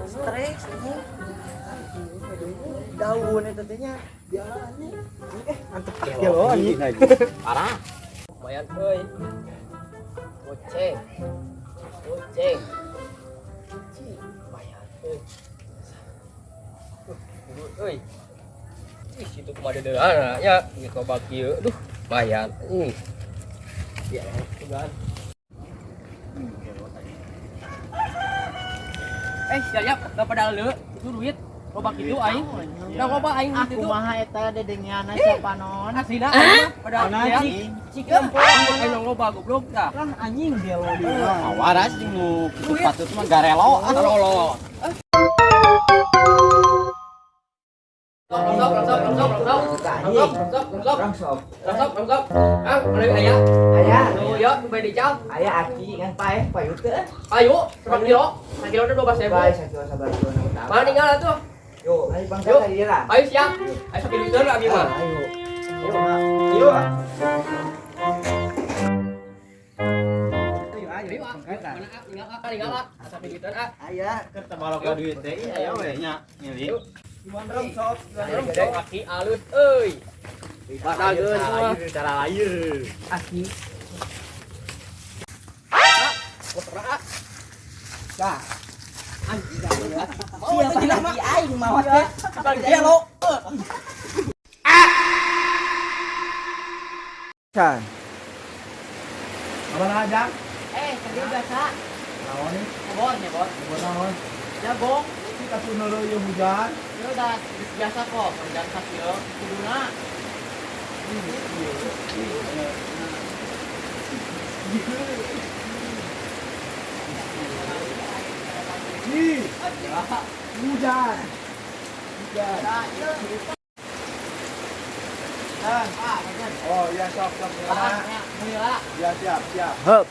Stres ini. Daun itu tadinya biarannya. Mantep ya lo anjing. Parah. Lumayan euy. Goceng. Goceng. Lumayan euy. Euy. Ih, situ kumaha dedeurana nya gitu bagi ieu. Duh, lumayan. Ya, tugan. Siap, enggak pada leu. Itu duit. Loba kitu aing. Da loba aing Aku itu. mah eta dedengnya siapa non? Asina pada Cik lempong. aing loba goblok dah. Lah anjing dia lo dia. Waras jeung nu patut mah garelo. Lolo. Langsop. Ah, mana aya? Aya. Nu ya, nu bae dicau. Aya aki kan pae payu teh. Ayo, 1 kilo. 1 kilo 12.000. Bae 1 kilo sabar kilo na. Mana tinggal atuh? Yo, ayo bangsa tadi lah. Ayo siap. Ayo sampai di sana abi mah. Ayo. Ayo. Ayo. Mana tinggal sampai di sana. Aya. Keur tabalok ka duit teh aya we nya milih. Gimana sok? Gede aki alus euy. Padageun mah. Cara lair. Aki. Kotra. Dah. Oh, Siapa lagi aing mah teh? Dia lo. Kan. Apa aja? Tadi biasa. Naon nih? Bos, ya bos. Buat naon? Jago. Kita tuh nolo yang hujan. Ya udah biasa kok, jangan sakit lo. Kuduna. Nih. Hujan. Hujan. Oh, ya sok. Ya siap.